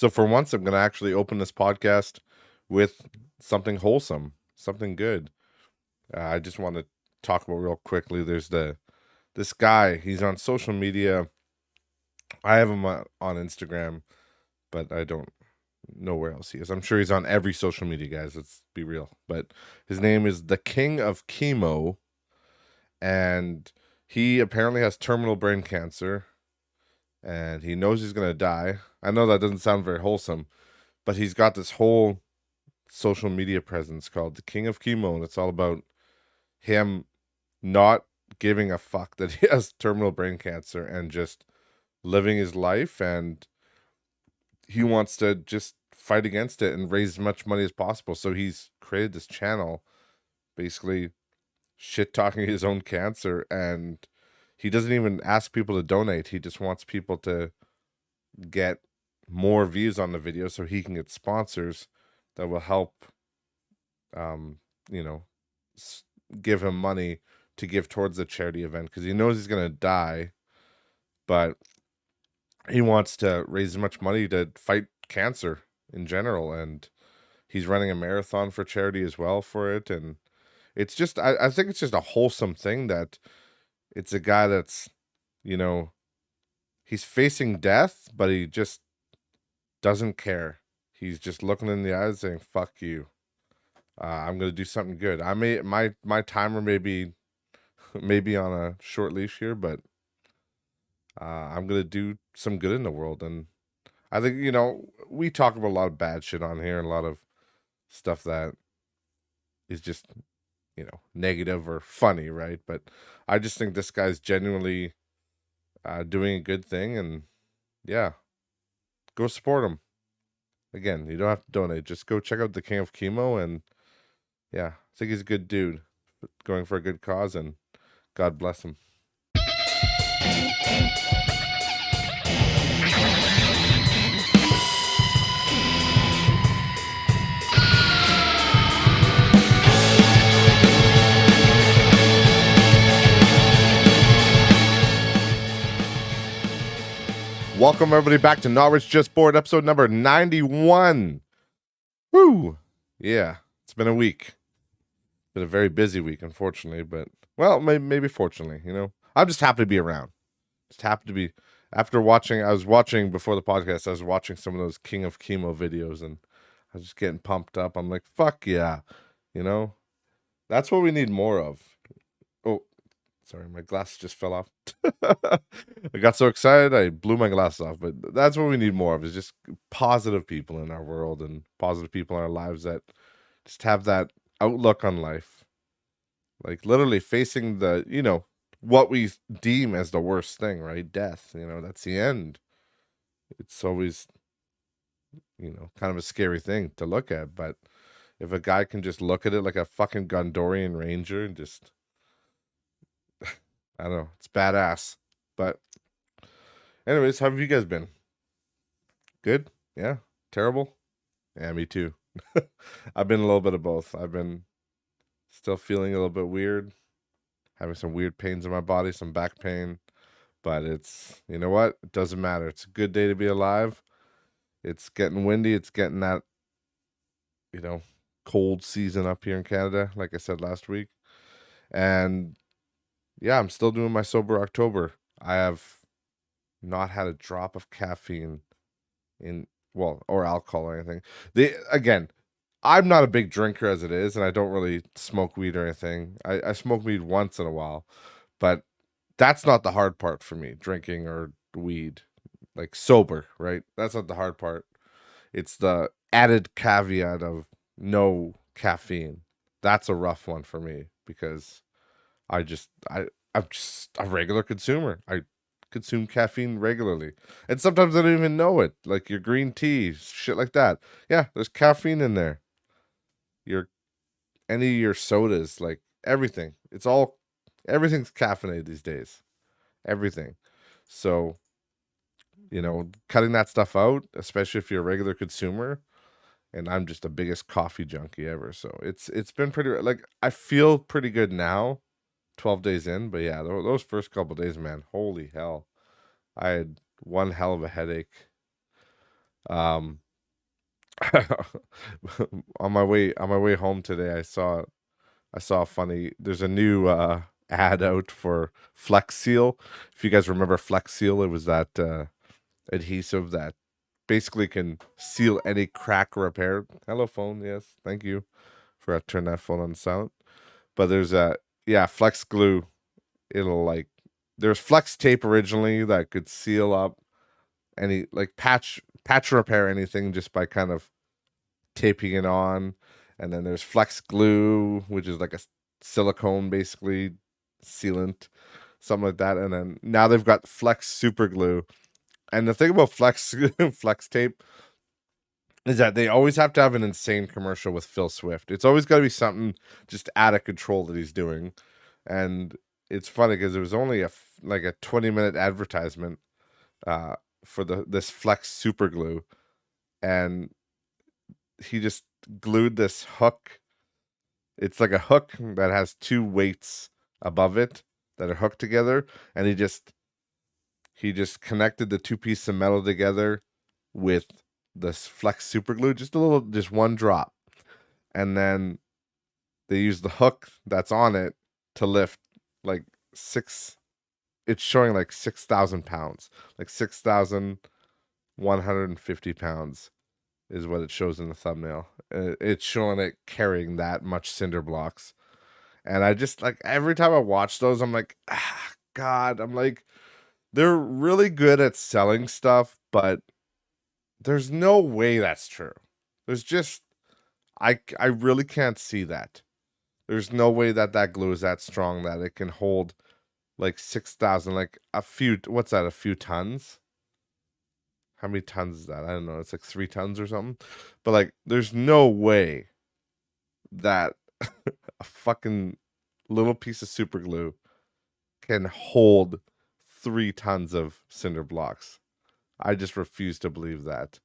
So for once, I'm going to actually open this podcast with something wholesome, something good. I just want to talk about real quickly. There's this guy. He's on social media. I have him on Instagram, but I don't know where else he is. I'm sure he's on every social media, guys. Let's be real. But his name is the King of Chemo, and he apparently has terminal brain cancer, and he knows he's gonna die. I know that doesn't sound very wholesome, but he's got this whole social media presence called the King of Chemo, and it's all about him not giving a fuck that he has terminal brain cancer and just living his life, and he wants to just fight against it and raise as much money as possible. So he's created this channel basically shit talking his own cancer, and he doesn't even ask people to donate. He just wants people to get more views on the video so he can get sponsors that will help um you know give him money to give towards the charity event, because he knows he's going to die, but he wants to raise as much money to fight cancer in general. And he's running a marathon for charity as well for it. And it's just, I think it's just a wholesome thing that it's a guy that's, you know, he's facing death, but he just doesn't care. He's just looking in the eyes saying, fuck you. I'm going to do something good. I may, my timer may be maybe on a short leash here, but I'm going to do some good in the world. And I think, we talk about a lot of bad shit on here and a lot of stuff that is just, negative or funny, right? But I just think this guy's genuinely doing a good thing. And yeah, go support him. Again, you don't have to donate. Just go check out the King of Chemo. And yeah, I think he's a good dude going for a good cause, and God bless him. Welcome everybody back to Not Rich Just Bored, episode number 91. Woo! Yeah, it's been a week. Been a very busy week, unfortunately, but well, maybe fortunately, I'm just happy to be around. Just happy to be. After watching, I was watching before the podcast, I was watching some of those King of Chemo videos, and I was just getting pumped up. I'm like, fuck yeah, that's what we need more of. Oh, sorry, my glasses just fell off. I got so excited, I blew my glasses off. But that's what we need more of, is just positive people in our world and positive people in our lives that just have that outlook on life. Like literally facing the, what we deem as the worst thing, right? Death, that's the end. It's always, kind of a scary thing to look at. But if a guy can just look at it like a fucking Gondorian ranger and just, I don't know, it's badass. But anyways, how have you guys been? Good? Yeah? Terrible? Yeah, me too. I've been a little bit of both. I've been still feeling a little bit weird, having some weird pains in my body, some back pain. But it's, you know what? It doesn't matter. It's a good day to be alive. It's getting windy. It's getting that, cold season up here in Canada, like I said last week. And yeah, I'm still doing my sober October. I have not had a drop of caffeine or alcohol or anything. Again, I'm not a big drinker as it is, and I don't really smoke weed or anything. I smoke weed once in a while, but that's not the hard part for me, drinking or weed, like sober, right? That's not the hard part. It's the added caveat of no caffeine. That's a rough one for me, because I'm just a regular consumer. I consume caffeine regularly, and sometimes I don't even know it. Like your green tea, shit like that. Yeah, there's caffeine in there. Any of your sodas, like everything. Everything's caffeinated these days. Everything. So, cutting that stuff out, especially if you're a regular consumer, and I'm just the biggest coffee junkie ever. So it's been pretty, like, I feel pretty good now, 12 days in, but yeah, those first couple days, man, holy hell. I had one hell of a headache. Um, on my way home today, I saw a funny. There's a new ad out for Flex Seal. If you guys remember Flex Seal, it was that adhesive that basically can seal any crack or repair. Hello, phone. Yes, thank you. Forgot to turn that phone on silent. But there's a yeah, Flex Glue. It'll like there's Flex Tape originally that could seal up any like patch repair anything just by kind of taping it on. And then there's Flex Glue, which is like a silicone basically sealant, something like that. And then now they've got Flex Super Glue. And the thing about Flex Flex Tape is that they always have to have an insane commercial with Phil Swift. It's always got to be something just out of control that he's doing. And it's funny because there was only like a 20-minute advertisement uh, for this Flex Super Glue, and he just glued this hook. It's like a hook that has two weights above it that are hooked together, and he just connected the two pieces of metal together with this Flex Super Glue, just one drop, and then they use the hook that's on it to lift like six. It's showing like 6,000 pounds, like 6,150 pounds is what it shows in the thumbnail. It's showing it carrying that much cinder blocks. And I just like every time I watch those, I'm like, God, I'm like, they're really good at selling stuff, but there's no way that's true. There's just, I really can't see that. There's no way that that glue is that strong that it can hold like 6,000, like a few, what's that, a few tons? How many tons is that? I don't know. It's like 3 tons or something. But like, there's no way that a fucking little piece of super glue can hold 3 tons of cinder blocks. I just refuse to believe that.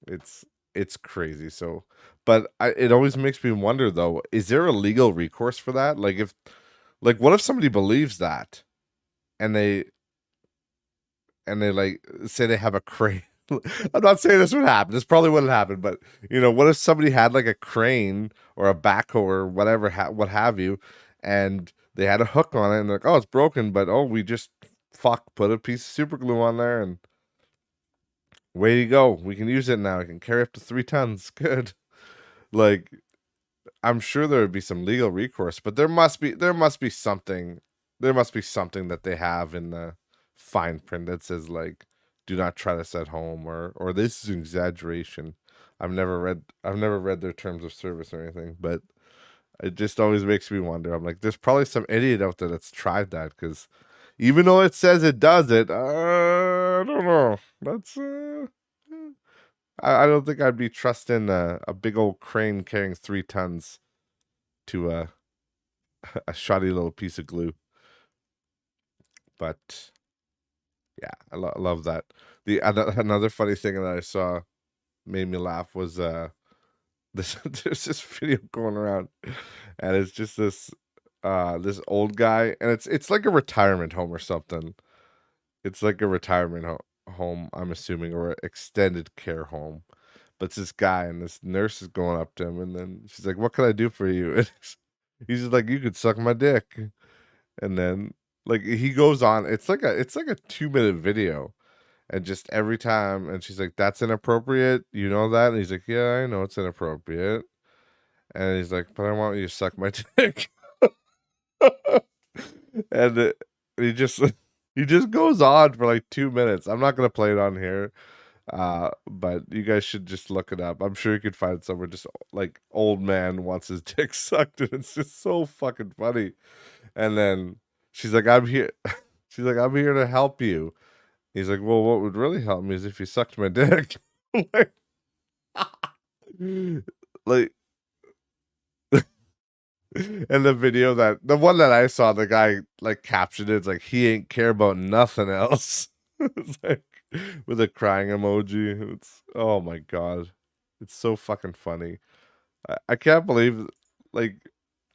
It's it's crazy. So, but it always makes me wonder though, is there a legal recourse for that? Like what if somebody believes that and they like say they have a crane. I'm not saying this would happen. This probably wouldn't happen, but what if somebody had like a crane or a backhoe or whatever, what have you, and they had a hook on it, and they're like, oh, it's broken, but oh, we just put a piece of super glue on there, and way to go, we can use it now. It can carry up to 3 tons. Good. Like, I'm sure there would be some legal recourse, but there must be something that they have in the fine print that says like, do not try this at home, or this is an exaggeration. I've never read their terms of service or anything, but it just always makes me wonder. I'm like, there's probably some idiot out there that's tried that, because even though it says it does it, I don't know. I don't think I'd be trusting a big old crane carrying 3 tons to a shoddy little piece of glue. But yeah, I love that. Another funny thing that I saw made me laugh was there's this video going around, and it's just this old guy, and it's like a retirement home or something. It's like a retirement home, I'm assuming, or an extended care home. But it's this guy, and this nurse is going up to him, and then she's like, "What can I do for you?" And he's just like, "You could suck my dick." And then like he goes on. It's like a 2 minute video, and just every time, and she's like, "That's inappropriate. You know that?" And he's like, "Yeah, I know it's inappropriate." And he's like, "But I want you to suck my dick." and he just he just goes on for like 2 minutes. I'm not gonna play it on here, but you guys should just look it up. I'm sure you could find it somewhere. Just like old man wants his dick sucked, and it's just so fucking funny. And then she's like, "I'm here." She's like, "I'm here to help you." He's like, "Well, what would really help me is if you sucked my dick." like, like, and the video the one that I saw, the guy like captioned it, it's like, "He ain't care about nothing else." It's like with a crying emoji. It's oh my god, it's so fucking funny. I can't believe like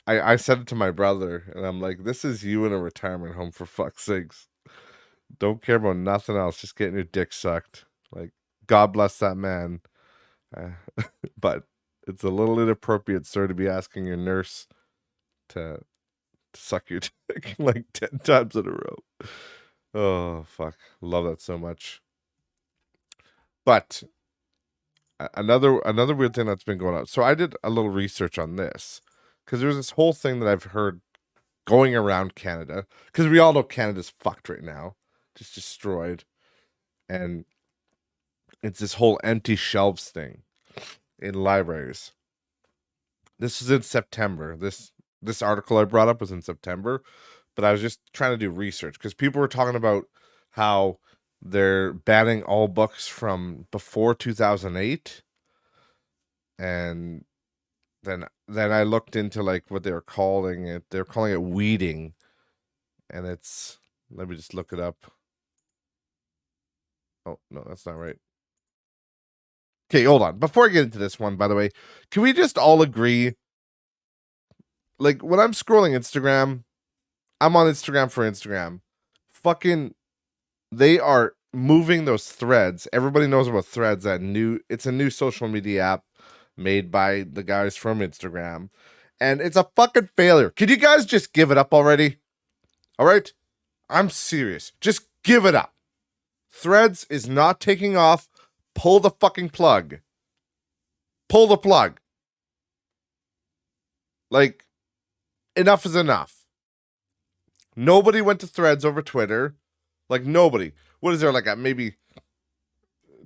I said it to my brother, and I'm like, "This is you in a retirement home, for fuck's sakes. Don't care about nothing else. Just getting your dick sucked." Like, God bless that man. Uh, but it's a little inappropriate, sir, to be asking your nurse to suck your dick like 10 times in a row. Oh, fuck. Love that so much. But another weird thing that's been going on. So I did a little research on this because there's this whole thing that I've heard going around Canada, because we all know Canada's fucked right now, just destroyed. And it's this whole empty shelves thing in libraries. This is in September. This article I brought up was in September, but I was just trying to do research because people were talking about how they're banning all books from before 2008, and then I looked into like what they were calling it. They're calling it weeding, and it's, let me just look it up. Oh no, that's not right. Okay, hold on. Before I get into this one, by the way, can we just all agree? Like when I'm scrolling Instagram, I'm on Instagram for Instagram. Fucking, they are moving those threads. Everybody knows about threads. It's a new social media app made by the guys from Instagram. And it's a fucking failure. Can you guys just give it up already? All right? I'm serious. Just give it up. Threads is not taking off. Pull the fucking plug. Pull the plug. Like, enough is enough. Nobody went to Threads over Twitter. Like, nobody. What is there, like, maybe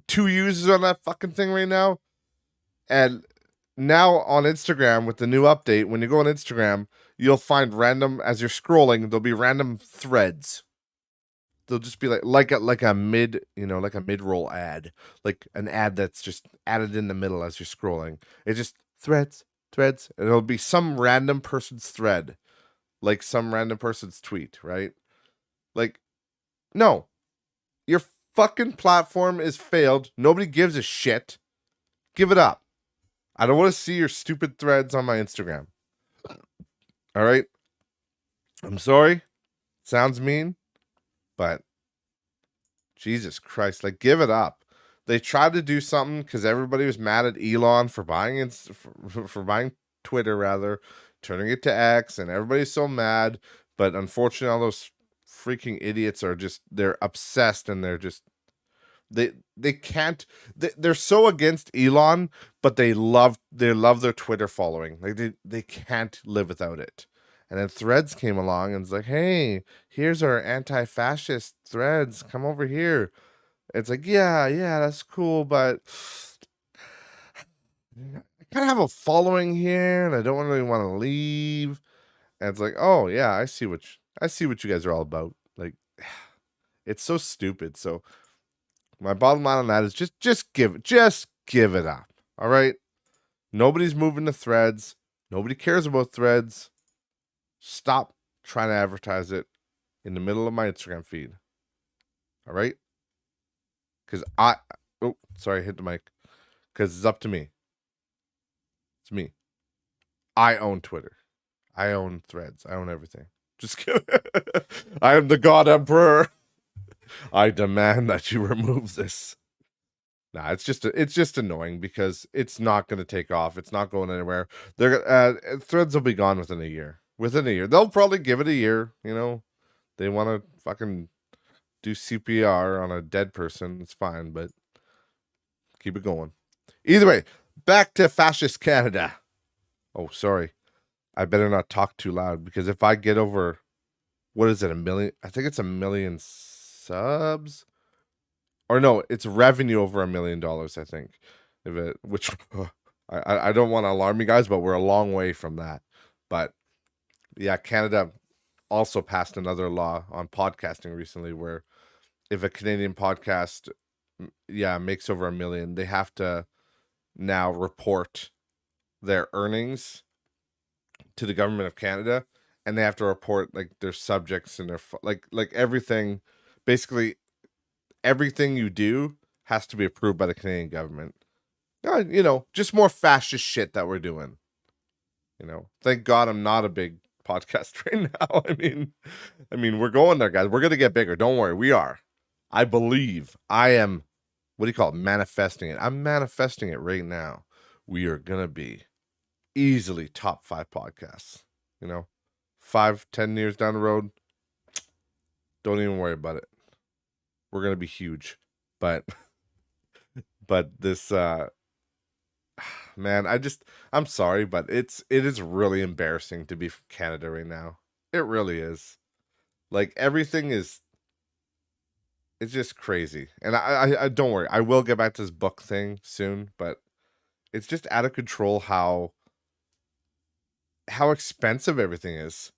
2 users on that fucking thing right now? And now on Instagram, with the new update, when you go on Instagram, you'll find random, as you're scrolling, there'll be random threads. They'll just be like a mid, like a mid-roll ad, like an ad that's just added in the middle as you're scrolling. It's just threads, and it'll be some random person's thread, like some random person's tweet, right? Like, no, your fucking platform is failed. Nobody gives a shit. Give it up. I don't want to see your stupid threads on my Instagram. All right? I'm sorry. Sounds mean, but Jesus Christ, like, give it up. They tried to do something because everybody was mad at Elon for buying for buying Twitter, rather, turning it to X, and everybody's so mad. But unfortunately, all those freaking idiots are just, they're obsessed, and they're just, they can't, they're so against Elon, but they love their Twitter following. Like, they can't live without it. And then Threads came along and it's like, hey, here's our anti-fascist Threads. Come over here. It's like, yeah, that's cool, but I kind of have a following here, and I don't really want to leave. And it's like, oh yeah, I see what you guys are all about. Like, it's so stupid. So my bottom line on that is just give it up. All right. Nobody's moving to Threads. Nobody cares about Threads. Stop trying to advertise it in the middle of my Instagram feed. All right. Because sorry, I hit the mic. Because it's up to me. It's me. I own Twitter. I own Threads. I own everything. Just kidding. I am the God Emperor. I demand that you remove this. Nah, it's just annoying because it's not going to take off. It's not going anywhere. Threads will be gone within a year. Within a year, they'll probably give it a year. They want to fucking do CPR on a dead person. It's fine, but keep it going. Either way, back to fascist Canada. Oh, sorry. I better not talk too loud, because if I get over, what is it, 1 million? I think it's 1 million subs. Or no, it's revenue over $1 million, I think. Which I don't want to alarm you guys, but we're a long way from that. But yeah, Canada also passed another law on podcasting recently, where if a Canadian podcast, makes over 1 million, they have to now report their earnings to the government of Canada, and they have to report like their subjects and their like everything. Basically, everything you do has to be approved by the Canadian government. Just more fascist shit that we're doing. Thank God I'm not a big podcast right now. I mean, we're going there, guys. We're gonna get bigger. Don't worry, we are. I believe. I am what do you call it? Manifesting it. I'm manifesting it right now. We are gonna be easily top 5 podcasts. 5-10 years down the road, don't even worry about it. We're gonna be huge. But this man, I'm sorry, but it is really embarrassing to be from Canada right now. It really is. Like, everything is, it's just crazy. And I don't worry, I will get back to this book thing soon, but it's just out of control how expensive everything is.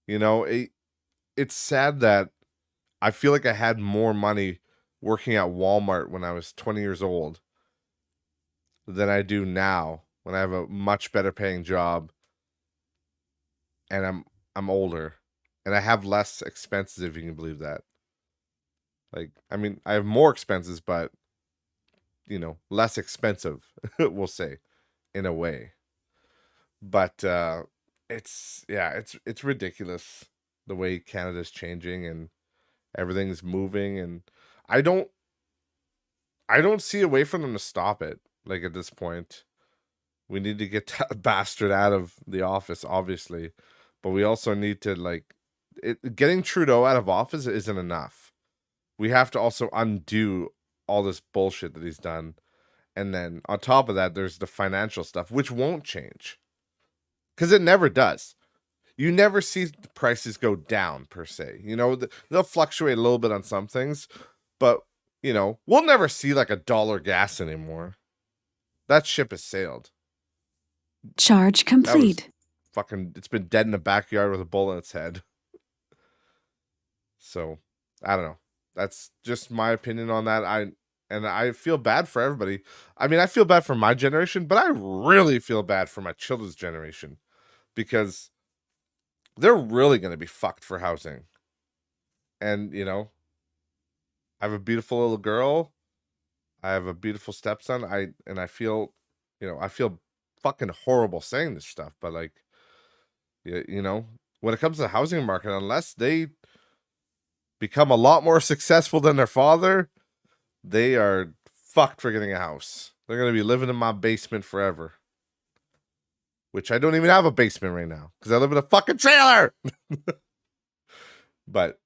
It's sad that I feel like I had more money working at Walmart when I was 20 years old than I do now when I have a much better paying job and I'm older and I have less expenses, if you can believe that. Like, I mean, I have more expenses, but less expensive, we'll say, in a way. But it's ridiculous the way Canada's changing and everything's moving, and I don't see a way for them to stop it. Like, at this point, we need to get that bastard out of the office, obviously, but we also need to, getting Trudeau out of office isn't enough. We have to also undo all this bullshit that he's done. And then on top of that, there's the financial stuff, which won't change. Because it never does. You never see the prices go down, per se. They'll fluctuate a little bit on some things. But, we'll never see like $1 gas anymore. That ship has sailed. Charge complete. It's been dead in the backyard with a bullet in its head. So, I don't know. That's just my opinion on that. I feel bad for everybody. I mean, I feel bad for my generation, but I really feel bad for my children's generation because they're really going to be fucked for housing. And, I have a beautiful little girl. I have a beautiful stepson. I feel, I feel fucking horrible saying this stuff, but when it comes to the housing market, unless they become a lot more successful than their father, they are fucked for getting a house. They're going to be living in my basement forever. Which I don't even have a basement right now because I live in a fucking trailer. But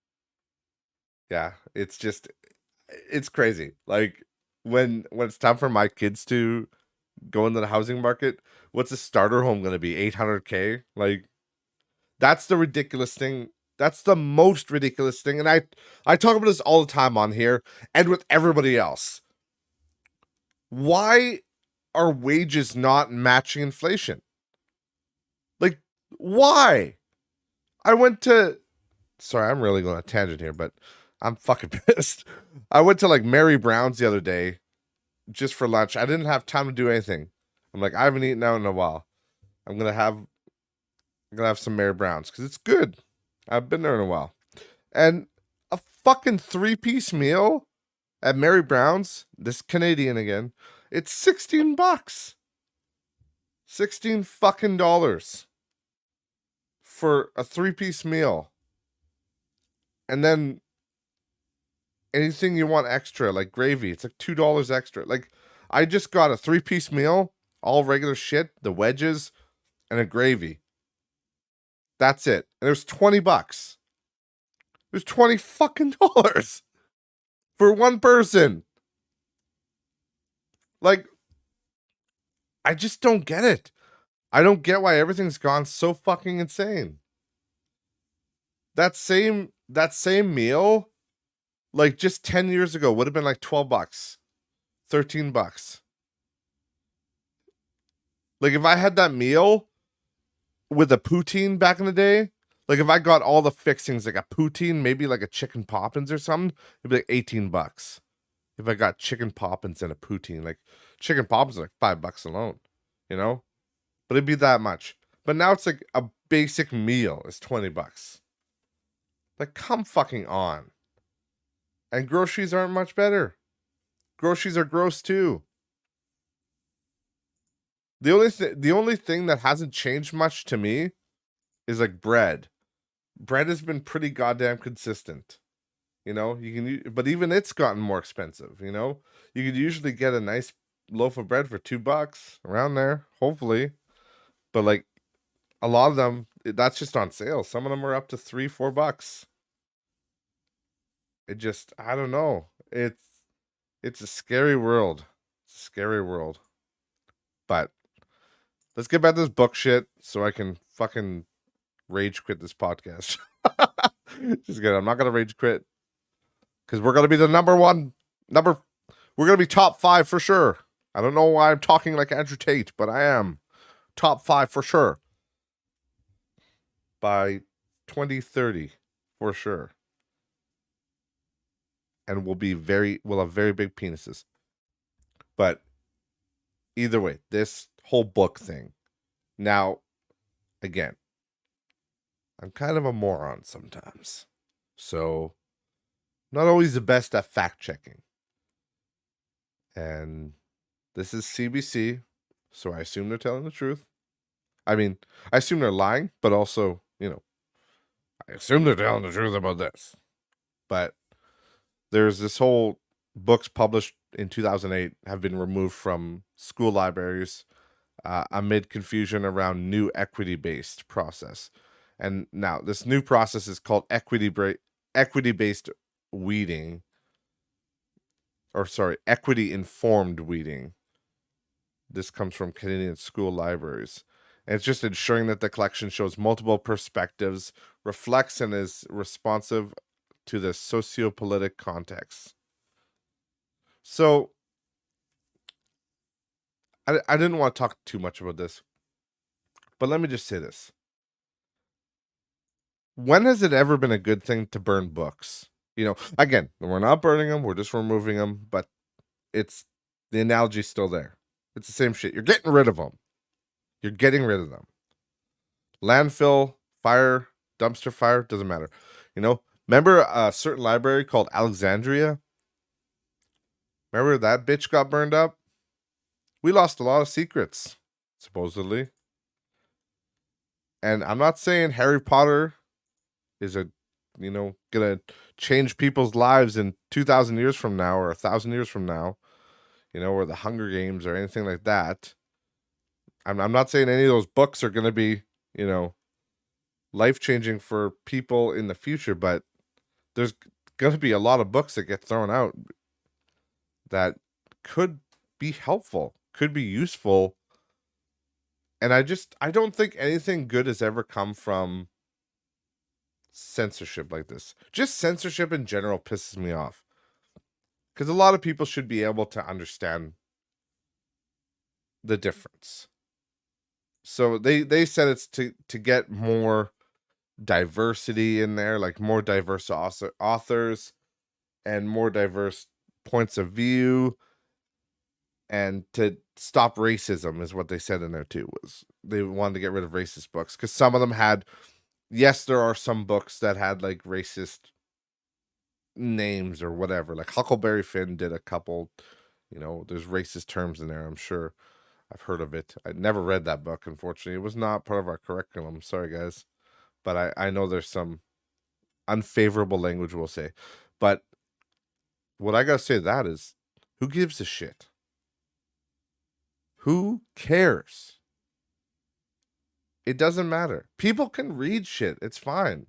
yeah, it's crazy. Like, when it's time for my kids to go into the housing market, what's a starter home going to be? $800K? Like, that's the ridiculous thing. That's the most ridiculous thing. And I talk about this all the time on here and with everybody else. Why are wages not matching inflation? Like, why? Sorry, I'm really going on a tangent here, but I'm fucking pissed. I went to Mary Brown's the other day just for lunch. I didn't have time to do anything. I'm like, I haven't eaten out in a while. I'm gonna have some Mary Brown's because it's good. I've been there in a while. And a fucking 3-piece meal at Mary Brown's, this Canadian again, it's $16. 16 fucking dollars for a 3-piece meal. And then anything you want extra, like gravy, it's like $2 extra. Like, I just got a 3-piece meal, all regular shit, the wedges, and a gravy. That's it. And it was $20. It was $20 fucking dollars for one person. Like, I just don't get it. I don't get why everything's gone so fucking insane. That same meal, like, just 10 years ago would have been like $12, $13. Like, if I had that meal with a poutine back in the day, like, if I got all the fixings, like a poutine, maybe like a chicken poppins or something, it'd be like $18. If I got chicken poppins and a poutine, like, chicken poppins are like $5 alone, but it'd be that much. But now it's like a basic meal is $20. Like, come fucking on. And groceries aren't much better. Groceries are gross too. The only thing that hasn't changed much to me is like bread. Bread has been pretty goddamn consistent. You know, but even it's gotten more expensive. You know, you could usually get a nice loaf of bread for $2 around there, hopefully. But like a lot of them, that's just on sale. Some of them are up to $3-4. It just, I don't know. It's a scary world. It's a scary world. But let's get back to this book shit so I can fucking rage quit this podcast. Just kidding. I'm not gonna rage quit because we're gonna be the number one number. We're gonna be top 5 for sure. I don't know why I'm talking like Andrew Tate, but I am top 5 for sure by 2030 for sure. And we'll have very big penises. But either way, this whole book thing. Now, again, I'm kind of a moron sometimes. So, not always the best at fact checking. And this is CBC, so I assume they're telling the truth. I mean, I assume they're lying, but also, you know, I assume they're telling the truth about this. But there's this whole books published in 2008 have been removed from school libraries amid confusion around new equity-based process. And now this new process is called equity-based weeding, or sorry, equity-informed weeding. This comes from Canadian school libraries. And it's just ensuring that the collection shows multiple perspectives, reflects and is responsive to the sociopolitical context. So, I didn't want to talk too much about this, but let me just say this. When has it ever been a good thing to burn books? You know, again, we're not burning them, we're just removing them, but the analogy's still there. It's the same shit. You're getting rid of them. You're getting rid of them. Landfill, fire, dumpster fire, doesn't matter. You know, remember a certain library called Alexandria? Remember that bitch got burned up? We lost a lot of secrets, supposedly. And I'm not saying Harry Potter is gonna change people's lives in 2,000 years from now or 1,000 years from now, or the Hunger Games or anything like that. I'm not saying any of those books are gonna be, life-changing for people in the future, but there's gonna be a lot of books that get thrown out that could be helpful, could be useful. And I don't think anything good has ever come from censorship like this. Just censorship in general pisses me off. Because a lot of people should be able to understand the difference. So they said it's to get more diversity in there, like more diverse authors and more diverse points of view, and to stop racism is what they said in there too. Was they wanted to get rid of racist books because some of them had, yes, there are some books that had like racist names or whatever. Like Huckleberry Finn did a couple, there's racist terms in there. I'm sure I've heard of it. I never read that book, unfortunately. It was not part of our curriculum. Sorry, guys. But I know there's some unfavorable language, we'll say. But what I gotta say to that is, who gives a shit? Who cares? It doesn't matter. People can read shit. It's fine.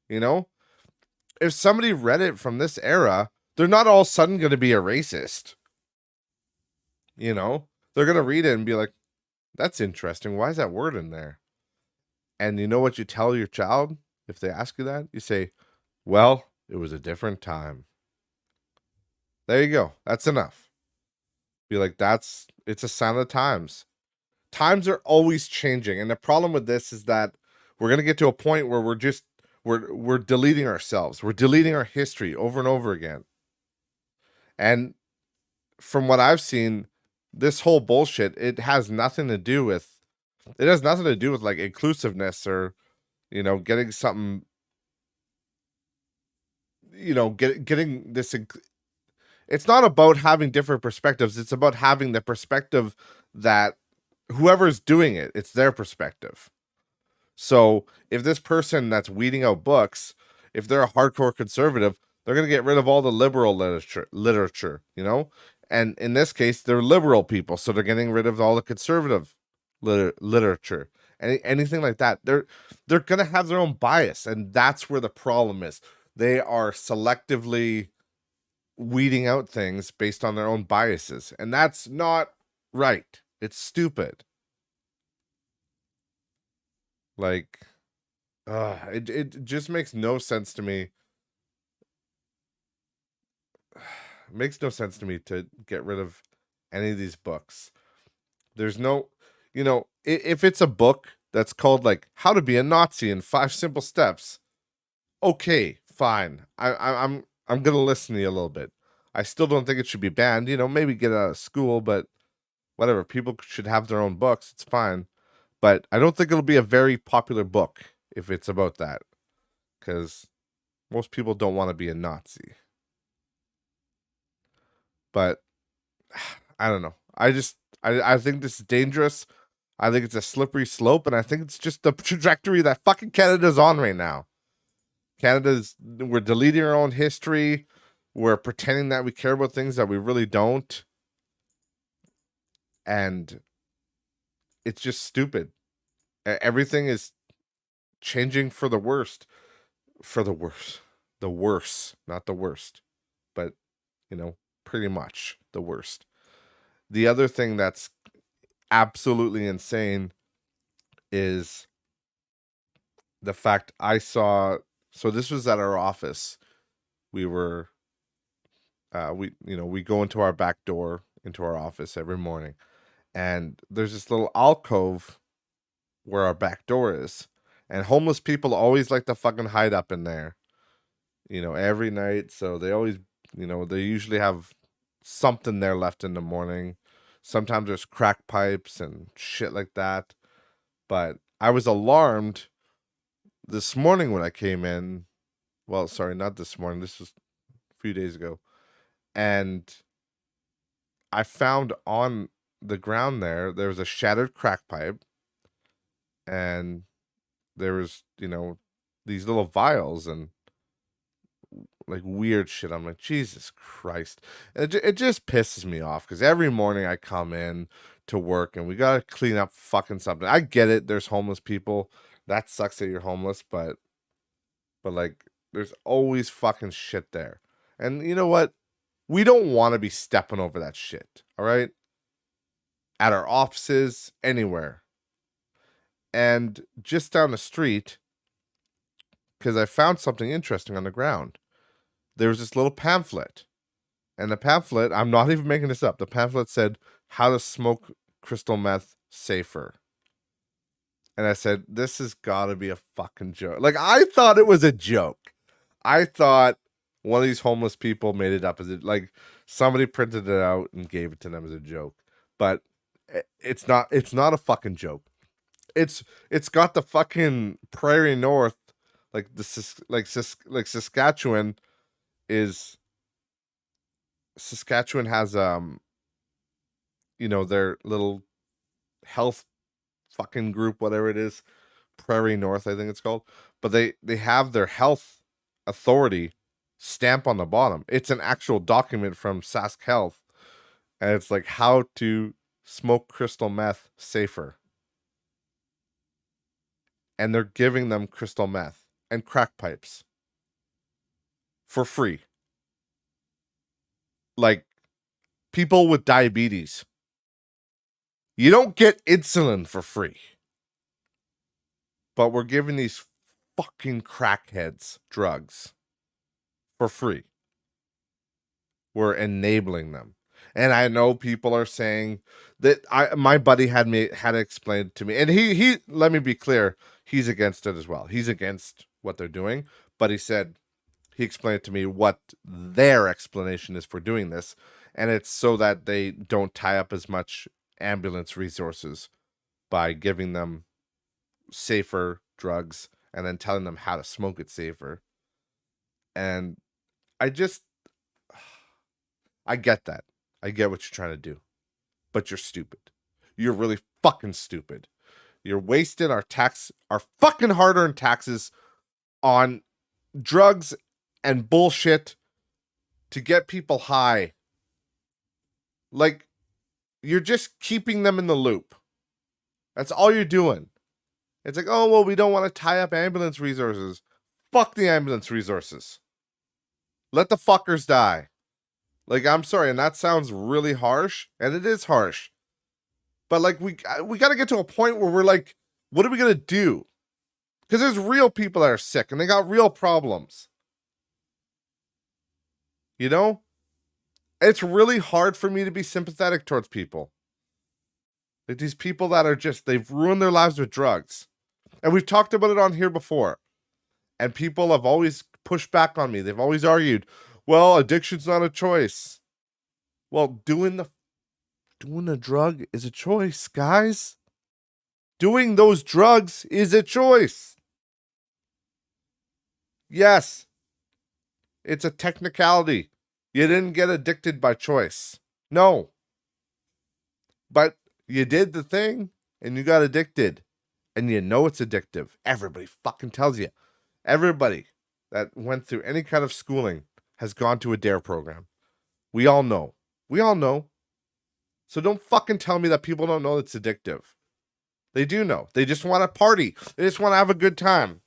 If somebody read it from this era, they're not all of a sudden going to be a racist. They're going to read it and be like, that's interesting. Why is that word in there? And you know what you tell your child if they ask you that? You say, well, it was a different time. There you go. That's enough. Be like, it's a sign of the times. Times are always changing. And the problem with this is that we're going to get to a point where we're deleting ourselves. We're deleting our history over and over again. And from what I've seen, this whole bullshit, it has nothing to do with like inclusiveness or, getting something, getting this. It's not about having different perspectives. It's about having the perspective that whoever's doing it, it's their perspective. So if this person that's weeding out books, if they're a hardcore conservative, They're going to get rid of all the liberal literature, you know? And in this case, they're liberal people, so they're getting rid of all the conservative literature. Anything like that. They're going to have their own bias, and that's where the problem is. They are selectively weeding out things based on their own biases, and that's not right. It's stupid. Like, it just makes no sense to me. It makes no sense to me to get rid of any of these books. There's no, if it's a book that's called like How to Be a Nazi in 5 Simple Steps, okay, fine. I'm gonna listen to you a little bit. I still don't think it should be banned. Maybe get out of school, but whatever. People should have their own books. It's fine. But I don't think it'll be a very popular book if it's about that, because most people don't want to be a Nazi. But I don't know. I think this is dangerous. I think it's a slippery slope, and I think it's just the trajectory that fucking Canada's on right now. We're deleting our own history. We're pretending that we care about things that we really don't. And it's just stupid. Everything is changing for the worst. For the worst. The worst, not the worst. But, pretty much the worst. The other thing that's absolutely insane is the fact I saw. So this was at our office. We were, we go into our back door into our office every morning, and there's this little alcove where our back door is, and homeless people always like to fucking hide up in there, every night. So they always, they usually have something there left in the morning. Sometimes there's crack pipes and shit like that. But I was alarmed this morning when I came in. Well, sorry, not this morning. This was a few days ago. And I found on the ground there was a shattered crack pipe. And there was, these little vials and like weird shit. I'm like, Jesus Christ. And it just pisses me off, because every morning I come in to work and we got to clean up fucking something. I get it. There's homeless people. That sucks that you're homeless, but like, there's always fucking shit there. And you know what? We don't want to be stepping over that shit. All right. At our offices, anywhere. And just down the street, because I found something interesting on the ground. There was this little pamphlet. And the pamphlet, I'm not even making this up. The pamphlet said, How to Smoke Crystal Meth Safer. And I said, this has got to be a fucking joke. Like, I thought it was a joke. I thought one of these homeless people made it up as like somebody printed it out and gave it to them as a joke. But it's not a fucking joke. It's got the fucking Prairie North, like Saskatchewan has their little health fucking group, whatever it is, Prairie North, I think it's called. But they have their health authority stamp on the bottom. It's an actual document from Sask Health, and it's like how to smoke crystal meth safer. And they're giving them crystal meth and crack pipes for free. Like, people with diabetes, you don't get insulin for free. But we're giving these fucking crackheads drugs for free. We're enabling them. And I know people are saying that my buddy had explained to me, and he let me be clear, he's against it as well. He's against what they're doing, but he explained to me what their explanation is for doing this, and it's so that they don't tie up as much ambulance resources by giving them safer drugs and then telling them how to smoke it safer. And I get that. I get what you're trying to do. But you're stupid. You're really fucking stupid. You're wasting our fucking hard-earned taxes on drugs and bullshit to get people high. Like, you're just keeping them in the loop. That's all you're doing. It's like, oh, well, we don't want to tie up ambulance resources. Fuck the ambulance resources. Let the fuckers die. Like, I'm sorry, and that sounds really harsh, and it is harsh. But, like, we got to get to a point where we're like, what are we going to do? Because there's real people that are sick, and they got real problems. You know? It's really hard for me to be sympathetic towards people. Like, these people that are just, they've ruined their lives with drugs. And we've talked about it on here before. And people have always pushed back on me. They've always argued, well, addiction's not a choice. Well, doing a drug is a choice, guys. Doing those drugs is a choice. Yes, it's a technicality. You didn't get addicted by choice. No. But you did the thing and you got addicted. And you know it's addictive. Everybody fucking tells you. Everybody that went through any kind of schooling has gone to a DARE program. We all know. We all know. So don't fucking tell me that people don't know it's addictive. They do know. They just want to party. They just want to have a good time.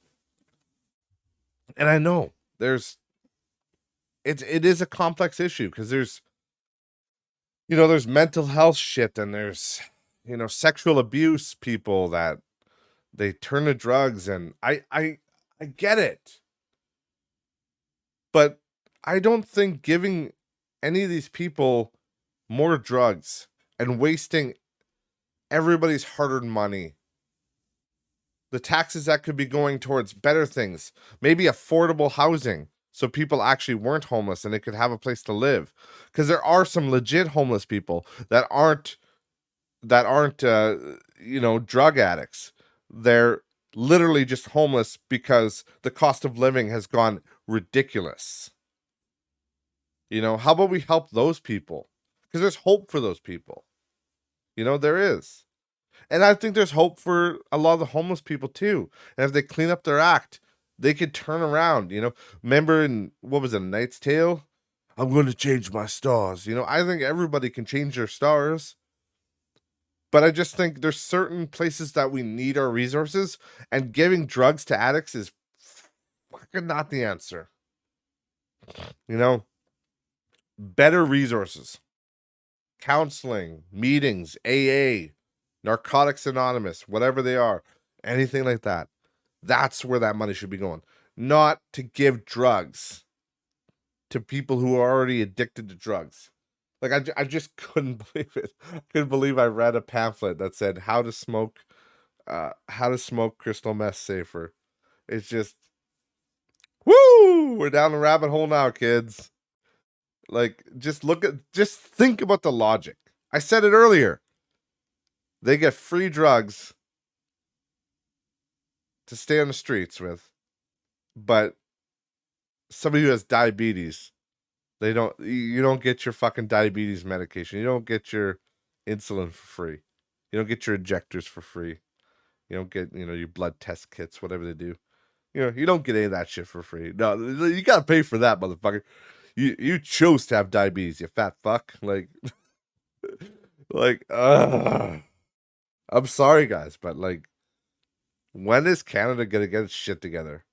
And I know it is a complex issue because there's mental health shit and there's, sexual abuse people that they turn to drugs, and I get it. But I don't think giving any of these people more drugs and wasting everybody's hard-earned money, the taxes that could be going towards better things, maybe affordable housing, so people actually weren't homeless and they could have a place to live. Because there are some legit homeless people that aren't drug addicts. They're literally just homeless because the cost of living has gone ridiculous. How about we help those people? Because there's hope for those people. There is. And I think there's hope for a lot of the homeless people too. And if they clean up their act, they could turn around. Remember in, what was it, A Knight's Tale? I'm going to change my stars. I think everybody can change their stars. But I just think there's certain places that we need our resources, and giving drugs to addicts is fucking not the answer. Better resources, counseling, meetings, AA, Narcotics Anonymous, whatever they are, anything like that. That's where that money should be going. Not to give drugs to people who are already addicted to drugs. Like, I just couldn't believe it. I couldn't believe I read a pamphlet that said how to smoke crystal meth safer. It's just, woo! We're down the rabbit hole now, kids. Like, just think about the logic. I said it earlier. They get free drugs to stay on the streets with, but somebody who has diabetes, you don't get your fucking diabetes medication. You don't get your insulin for free. You don't get your injectors for free. You don't get, your blood test kits, whatever they do. You don't get any of that shit for free. No, you gotta pay for that, motherfucker. You chose to have diabetes, you fat fuck. Like, I'm sorry, guys, but like, when is Canada gonna get its shit together?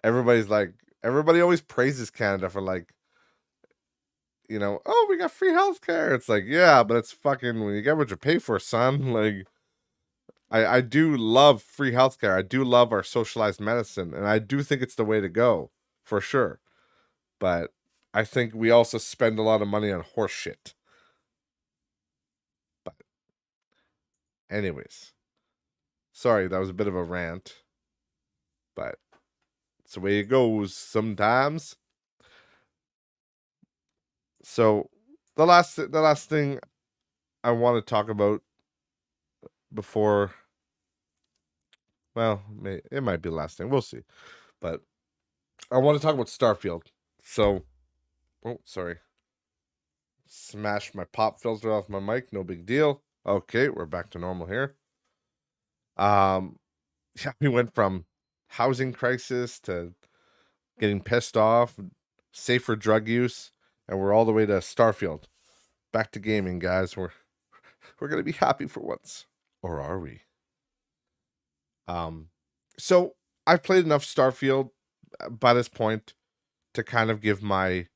Everybody always praises Canada for like, oh, we got free healthcare. It's like, yeah, but it's fucking, when you get what you pay for, son. Like, I do love free healthcare. I do love our socialized medicine, and I do think it's the way to go, for sure. But I think we also spend a lot of money on horse shit. But anyways, sorry, that was a bit of a rant, but it's the way it goes sometimes. So the last thing I want to talk about before, well, it might be the last thing. We'll see. But I want to talk about Starfield. So, oh, sorry. Smashed my pop filter off my mic. No big deal. Okay, we're back to normal here. Yeah, we went from housing crisis to getting pissed off, safer drug use, and we're all the way to Starfield. Back to gaming, guys. We're gonna be happy for once, or are we? So I've played enough Starfield by this point to kind of give my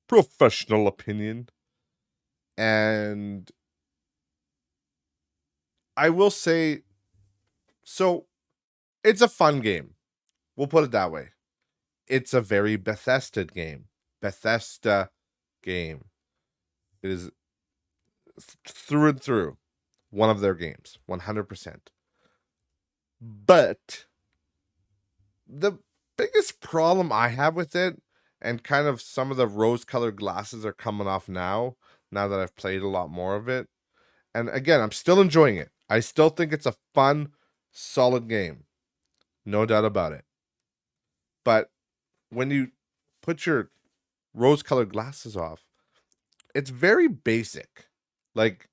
professional opinion, and I will say, so it's a fun game. We'll put it that way. It's a very Bethesda game. Bethesda game. It is through and through one of their games, 100%. But the biggest problem I have with it, and kind of some of the rose-colored glasses are coming off now that I've played a lot more of it. And again, I'm still enjoying it. I still think it's a fun, solid game. No doubt about it. But when you put your rose-colored glasses off, it's very basic. Like,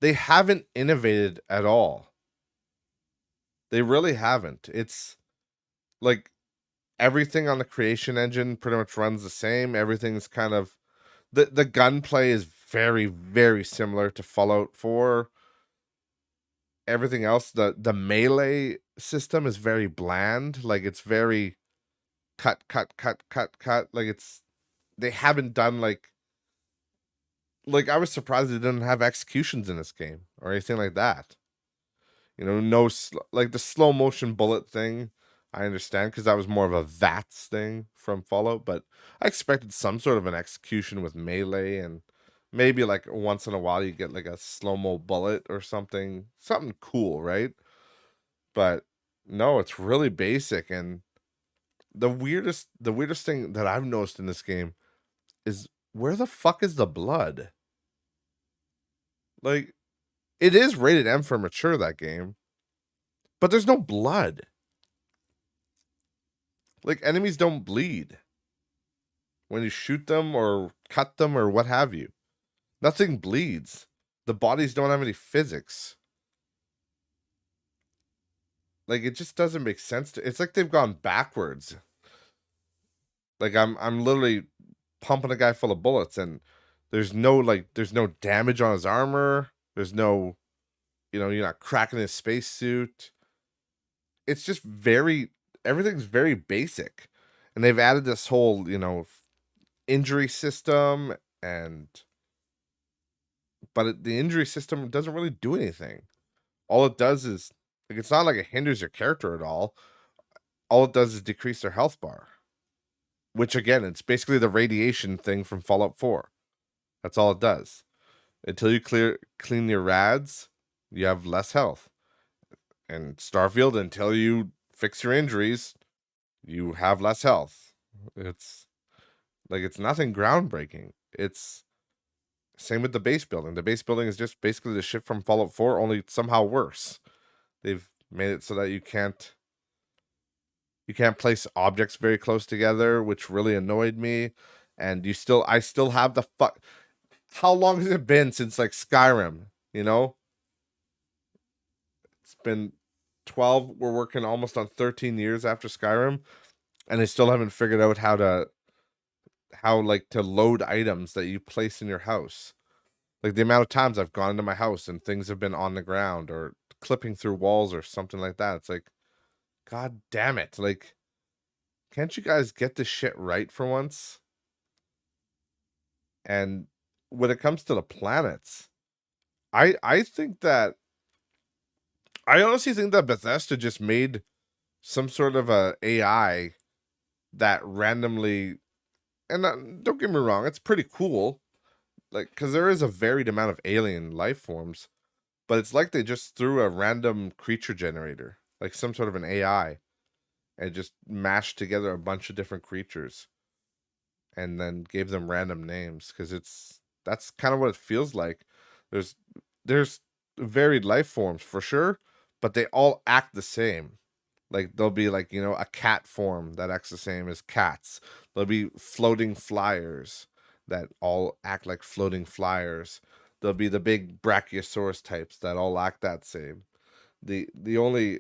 they haven't innovated at all. They really haven't. It's like everything on the creation engine pretty much runs the same. Everything's kind of the gunplay is very, very similar to Fallout 4. Everything else, the melee system is very bland. Like, it's very cut. Like, they haven't done like I was surprised they didn't have executions in this game or anything like that. You know, no like the slow motion bullet thing. I understand because that was more of a VATS thing from Fallout, but I expected some sort of an execution with melee, and maybe like once in a while you get like a slow mo bullet or something cool, right? But no, it's really basic. And the weirdest thing that I've noticed in this game is, where the fuck is the blood? Like, it is rated M for mature, that game, but there's no blood. Like, enemies don't bleed when you shoot them or cut them or what have you. Nothing bleeds. The bodies don't have any physics. Like, it just doesn't make sense to. It's like they've gone backwards. Like, I'm literally pumping a guy full of bullets, and there's no damage on his armor. There's no, you're not cracking his spacesuit. It's just everything's very basic. And they've added this whole, injury system, but the injury system doesn't really do anything. All it does is, like, it's not like it hinders your character at all. All it does is decrease their health bar, which again, it's basically the radiation thing from Fallout 4. That's all it does. Until you clean your rads, you have less health. And Starfield, until you fix your injuries, you have less health. It's nothing groundbreaking. It's same with the base building. The base building is just basically the shit from Fallout 4, only somehow worse. They've made it so that you can't place objects very close together, which really annoyed me. And I still have the fuck. How long has it been since like Skyrim? It's been 12. We're working almost on 13 years after Skyrim, and I still haven't figured out how to load items that you place in your house. Like, the amount of times I've gone into my house and things have been on the ground or clipping through walls or something like that. It's like, God damn it. Like, can't you guys get this shit right for once? And when it comes to the planets, I honestly think that Bethesda just made some sort of a AI that randomly, and don't get me wrong, it's pretty cool, like, because there is a varied amount of alien life forms, but it's like they just threw a random creature generator, like some sort of an AI, and just mashed together a bunch of different creatures and then gave them random names, because that's kind of what it feels like. There's varied life forms for sure, but they all act the same. Like, there'll be like, a cat form that acts the same as cats. There'll be floating flyers that all act like floating flyers. There'll be the big brachiosaurus types that all act that same. The only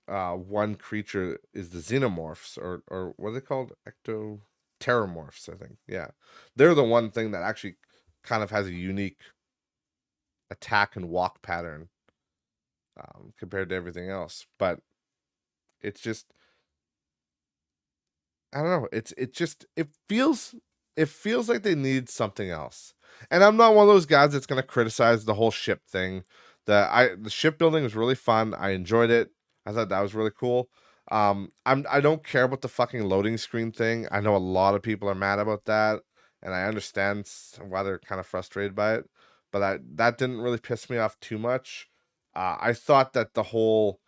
one creature is the xenomorphs, or what are they called? Terramorphs, I think. Yeah, they're the one thing that actually kind of has a unique attack and walk pattern compared to everything else. But it's just, I don't know. It feels like they need something else. And I'm not one of those guys that's gonna criticize the whole ship thing. The shipbuilding was really fun. I enjoyed it. I thought that was really cool. I don't care about the fucking loading screen thing. I know a lot of people are mad about that, and I understand why they're kind of frustrated by it. But that didn't really piss me off too much. I thought that the whole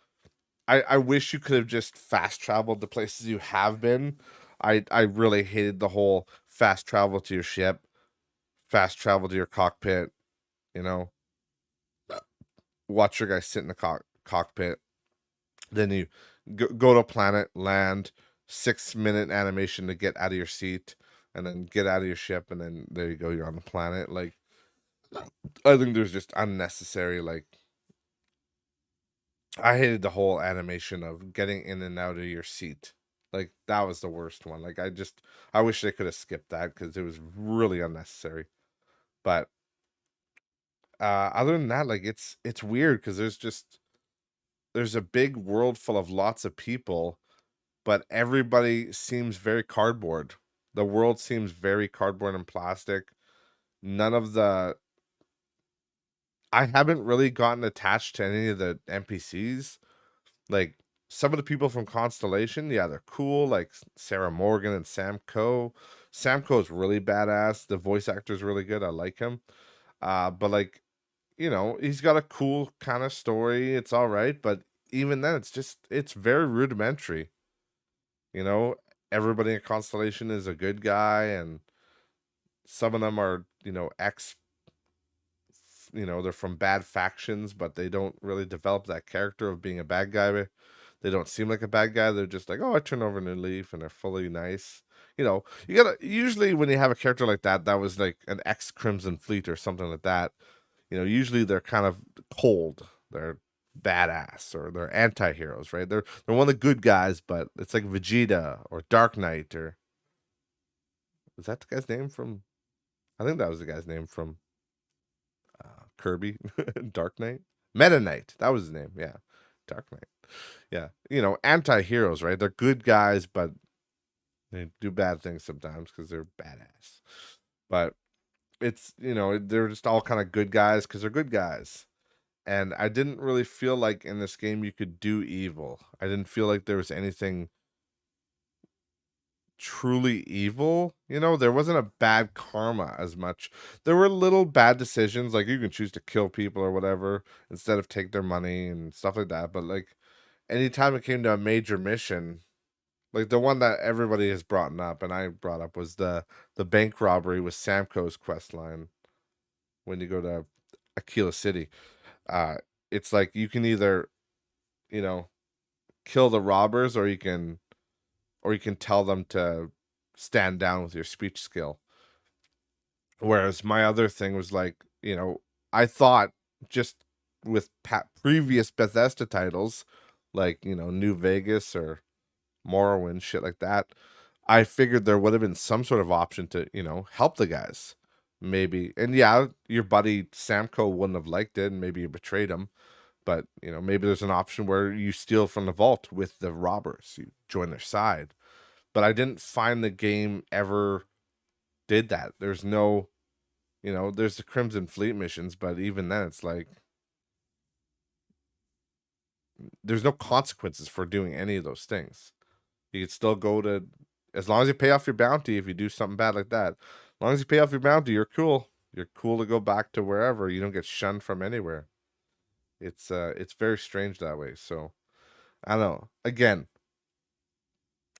I wish you could have just fast traveled the places you have been. I really hated the whole fast travel to your ship, fast travel to your cockpit, you know, watch your guy sit in the cockpit. Then you go to a planet, land, 6 minute animation to get out of your seat, and then get out of your ship, and then there you go, you're on the planet. Like, I think there's just unnecessary, like, I hated the whole animation of getting in and out of your seat. Like, that was the worst one. Like, I wish they could have skipped that because it was really unnecessary. But other than that, like, it's weird because there's a big world full of lots of people, but everybody seems very cardboard. The world seems very cardboard and plastic. None of the I haven't really gotten attached to any of the NPCs. Like, some of the people from Constellation, yeah, they're cool, like Sarah Morgan and Sam Coe. Sam Coe's really badass. The voice actor's really good. I like him. But like, he's got a cool kind of story. It's all right, but even then it's very rudimentary. You know, everybody in Constellation is a good guy, and some of them are, ex they're from bad factions, but they don't really develop that character of being a bad guy. They don't seem like a bad guy. They're just like, oh, I turn over a new leaf, and they're fully nice. You gotta usually when you have a character like that, that was like an ex Crimson Fleet or something like that. Usually they're kind of cold. They're badass or they're anti-heroes, right? They're one of the good guys, but it's like Vegeta or Dark Knight or is that the guy's name from? I think that was the guy's name from Kirby, Dark Knight, Meta Knight. That was his name. Yeah, Dark Knight. Yeah, anti-heroes, right? They're good guys, but they do bad things sometimes because they're badass. But it's they're just all kind of good guys because they're good guys. And I didn't really feel like in this game you could do evil. I didn't feel like there was anything truly evil. There wasn't a bad karma as much. There were little bad decisions, like you can choose to kill people or whatever instead of take their money and stuff like that. But like anytime it came to a major mission, like the one that everybody has brought up and I brought up was the bank robbery with Samco's quest line when you go to Aquila City. Uh it's like you can either, you know, kill the robbers or you can tell them to stand down with your speech skill. Whereas my other thing was like, I thought just with previous Bethesda titles, like, New Vegas or Morrowind, shit like that, I figured there would have been some sort of option to, help the guys. Maybe. And yeah, your buddy Samco wouldn't have liked it and maybe you betrayed him. But, maybe there's an option where you steal from the vault with the robbers. You join their side. But I didn't find the game ever did that. There's no, there's the Crimson Fleet missions, but even then it's like there's no consequences for doing any of those things. You could still go to as long as you pay off your bounty if you do something bad like that. As long as you pay off your bounty, you're cool. You're cool to go back to wherever. You don't get shunned from anywhere. It's very strange that way. So I don't know. Again,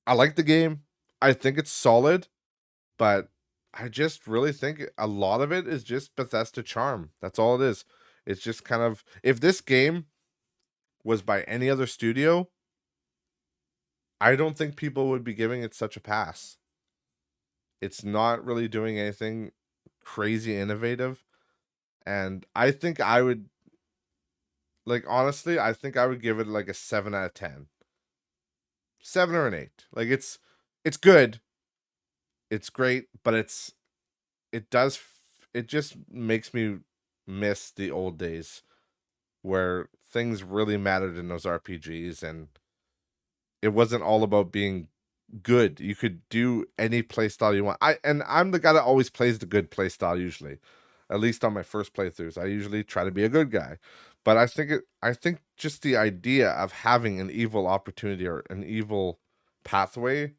I like the game. I think it's solid, but I just really think a lot of it is just Bethesda charm. That's all it is. It's just kind of if this game was by any other studio, I don't think people would be giving it such a pass. It's not really doing anything crazy innovative, and I think Like, honestly, I think I would give it like a 7 out of 10. 7 or an 8. Like, it's good. It's great, but it does it just makes me miss the old days where things really mattered in those RPGs, and it wasn't all about being good. You could do any playstyle you want. I'm the guy that always plays the good playstyle usually. At least on my first playthroughs. I usually try to be a good guy. But I think just the idea of having an evil opportunity or an evil pathway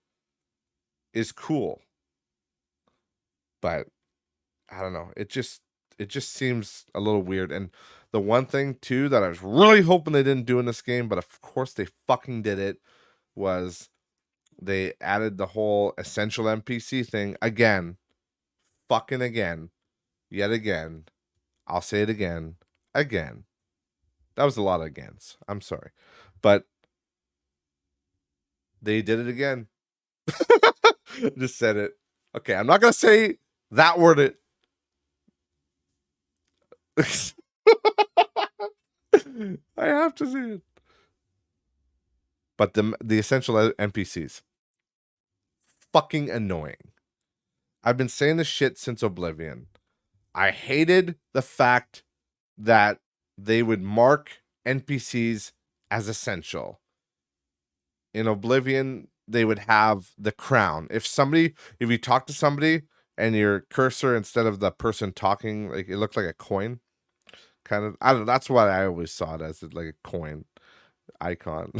is cool. But I don't know. It just seems a little weird. And the one thing too that I was really hoping they didn't do in this game, but of course they fucking did it, was they added the whole essential NPC thing again. Fucking again. Yet again. I'll say it again. Again. That was a lot of agains. I'm sorry. But they did it again. Just said it. Okay, I'm not gonna say that word it. I have to say it. But the essential NPCs, fucking annoying. I've been saying this shit since Oblivion. I hated the fact that they would mark NPCs as essential. In Oblivion, they would have the crown. If you talk to somebody and your cursor, instead of the person talking, like it looked like a coin, kind of. I don't know. That's what I always saw it as, like a coin icon.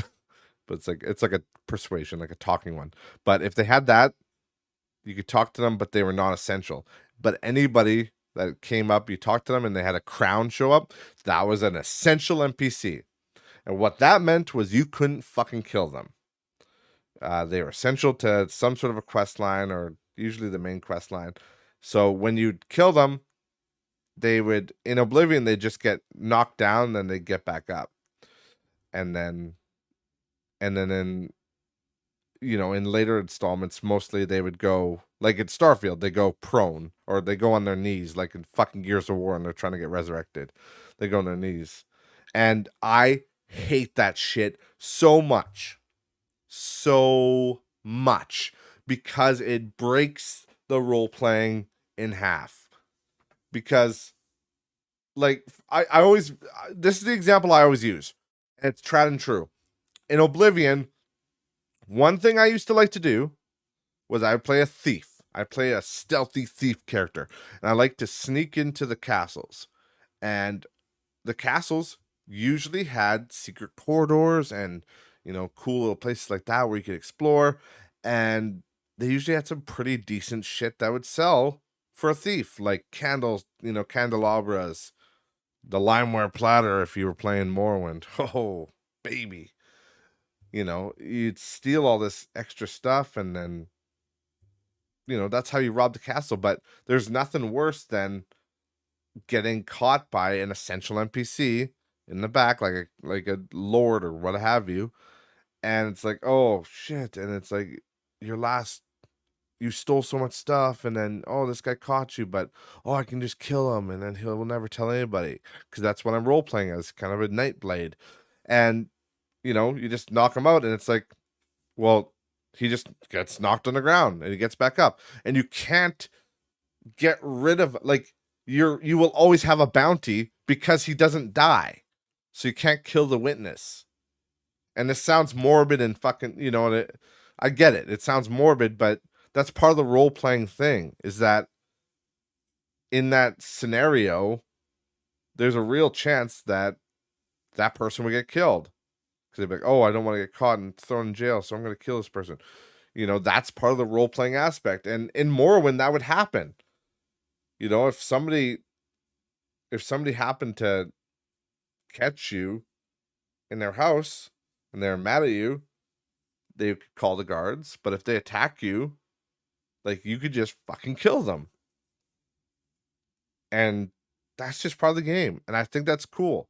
But it's like a persuasion, like a talking one. But if they had that, you could talk to them, but they were not essential. But anybody that came up, you talked to them and they had a crown show up, that was an essential NPC. And what that meant was you couldn't fucking kill them. They were essential to some sort of a quest line, or usually the main quest line. So when you'd kill them, they would, in Oblivion, they just get knocked down, then they get back up. And then in, in later installments, mostly they would go, like in Starfield, they go prone, or they go on their knees, like in fucking Gears of War, and they're trying to get resurrected. They go on their knees. And I hate that shit so much. So much. Because it breaks the role playing in half. Because, like, I always, this is the example I always use. And it's tried and true. In Oblivion, one thing I used to like to do was I would play a thief. I play a stealthy thief character. And I like to sneak into the castles. And the castles usually had secret corridors and, cool little places like that where you could explore. And they usually had some pretty decent shit that would sell for a thief, like candles, candelabras, the limeware platter if you were playing Morrowind. Oh, baby. You'd steal all this extra stuff, and then, that's how you rob the castle. But there's nothing worse than getting caught by an essential NPC in the back, like a lord or what have you. And it's like, oh shit. And it's like you stole so much stuff, and then, oh, this guy caught you, but I can just kill him, and then he will never tell anybody, because that's what I'm role playing as, kind of a Nightblade. And you just knock him out, and it's like, well, he just gets knocked on the ground and he gets back up, and you can't get rid of, like, you will always have a bounty because he doesn't die, so you can't kill the witness. And this sounds morbid and fucking, I get it. It sounds morbid, but that's part of the role playing thing, is that in that scenario, there's a real chance that that person will get killed. Because they'd be like, oh, I don't want to get caught and thrown in jail, so I'm going to kill this person. That's part of the role playing aspect. And in Morrowind, that would happen. If somebody happened to catch you in their house and they're mad at you, they could call the guards. But if they attack you, like, you could just fucking kill them. And that's just part of the game. And I think that's cool.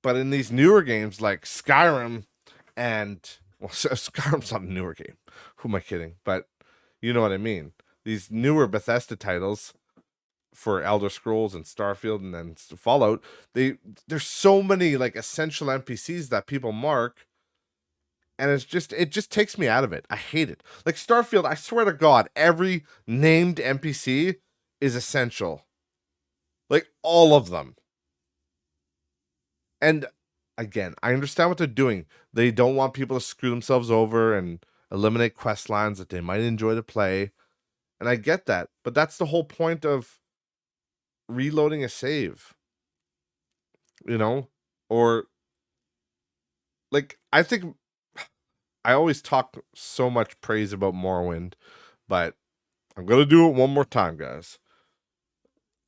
But in these newer games like Skyrim Skyrim's not a newer game. Who am I kidding? But you know what I mean. These newer Bethesda titles, for Elder Scrolls and Starfield and then Fallout, there's so many like essential NPCs that people mark, and it just takes me out of it. I hate it. Like Starfield, I swear to God, every named NPC is essential. Like all of them. And again, I understand what they're doing. They don't want people to screw themselves over and eliminate quest lines that they might enjoy to play. And I get that. But that's the whole point of reloading a save. You know? Or like I think I always talk so much praise about Morrowind, but I'm gonna do it one more time, guys.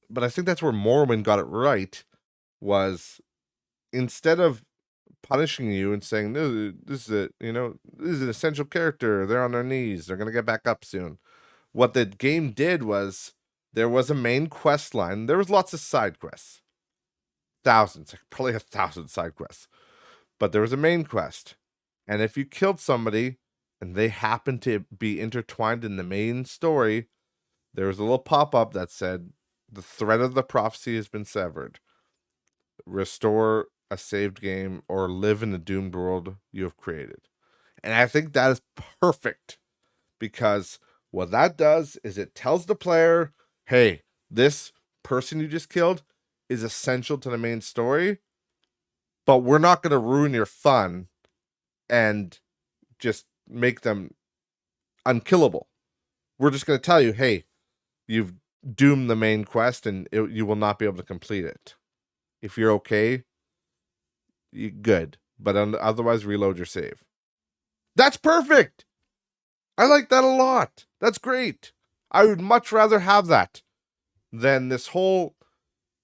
But I think that's where Morrowind got it right, was instead of punishing you and saying, no, this is this is an essential character, they're on their knees, they're gonna get back up soon. What the game did was there was a main quest line, there was lots of side quests. Thousands, probably 1,000 side quests. But there was a main quest. And if you killed somebody and they happened to be intertwined in the main story, there was a little pop-up that said, the thread of the prophecy has been severed. Restore a saved game or live in the doomed world you have created. And I think that is perfect, because what that does is it tells the player, hey, this person you just killed is essential to the main story, but we're not going to ruin your fun and just make them unkillable. We're just going to tell you, hey, you've doomed the main quest and you will not be able to complete it. If you're okay, good. But otherwise, reload your save. That's perfect. I like that a lot. That's great. I would much rather have that than this whole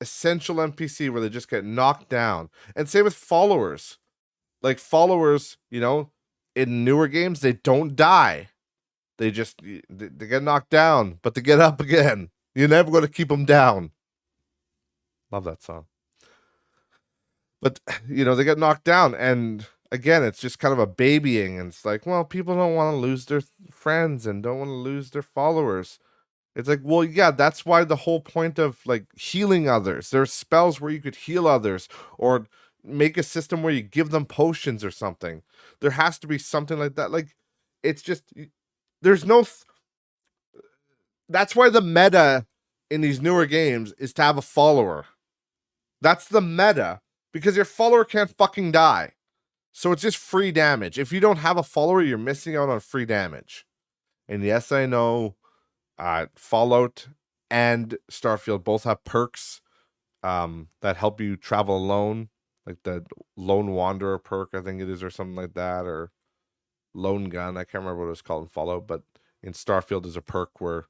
essential NPC where they just get knocked down. And same with followers. Like followers, in newer games, they don't die. They just they get knocked down, but they get up again. You're never going to keep them down. Love that song. But, they get knocked down. And again, it's just kind of a babying. And it's like, well, people don't want to lose their friends and don't want to lose their followers. It's like, well, yeah, that's why the whole point of like healing others. There's spells where you could heal others, or make a system where you give them potions or something. There has to be something like that. Like, it's just, there's no, that's why the meta in these newer games is to have a follower. That's the meta, because your follower can't fucking die. So it's just free damage. If you don't have a follower, you're missing out on free damage. And yes, I know Fallout and Starfield both have perks that help you travel alone, like the Lone Wanderer perk, I think it is, or something like that, or Lone Gun. I can't remember what it was called in Fallout, but in Starfield there's a perk where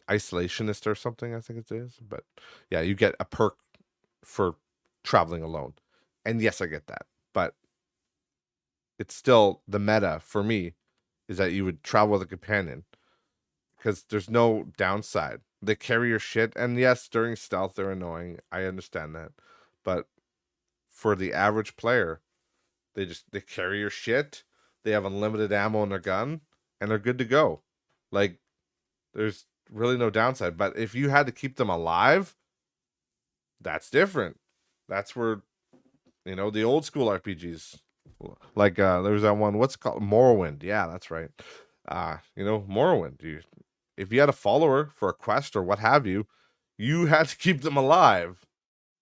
Isolationist or something, I think it is. But yeah, you get a perk for traveling alone. And yes, I get that. But it's still the meta for me is that you would travel with a companion, because there's no downside. They carry your shit, and yes, during stealth they're annoying. I understand that. But for the average player, they carry your shit, they have unlimited ammo in their gun, and they're good to go. Like, there's really no downside. But if you had to keep them alive, that's different. That's where, the old school RPGs, like there was that one, what's it called? Morrowind. Yeah, that's right. Morrowind. If you had a follower for a quest or what have you, you had to keep them alive.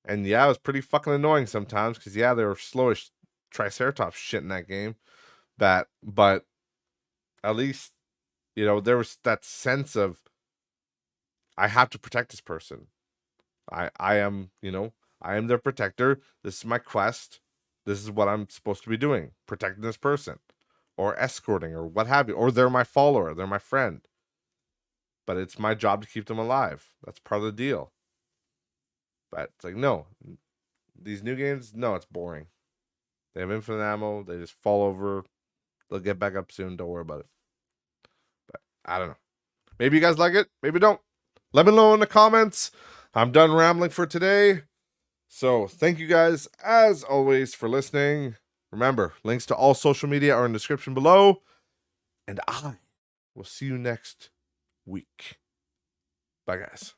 And yeah, it was pretty fucking annoying sometimes, because yeah, they were slow as Triceratops shit in that game. But at least, there was that sense of, I have to protect this person. I am, I am their protector. This is my quest. This is what I'm supposed to be doing, protecting this person, or escorting, or what have you. Or they're my follower, they're my friend. But it's my job to keep them alive. That's part of the deal. But it's like, no, these new games, no, it's boring. They have infinite ammo. They just fall over. They'll get back up soon. Don't worry about it. But I don't know. Maybe you guys like it. Maybe don't. Let me know in the comments. I'm done rambling for today. So thank you guys, as always, for listening. Remember, links to all social media are in the description below. And I will see you next week. Bye, guys.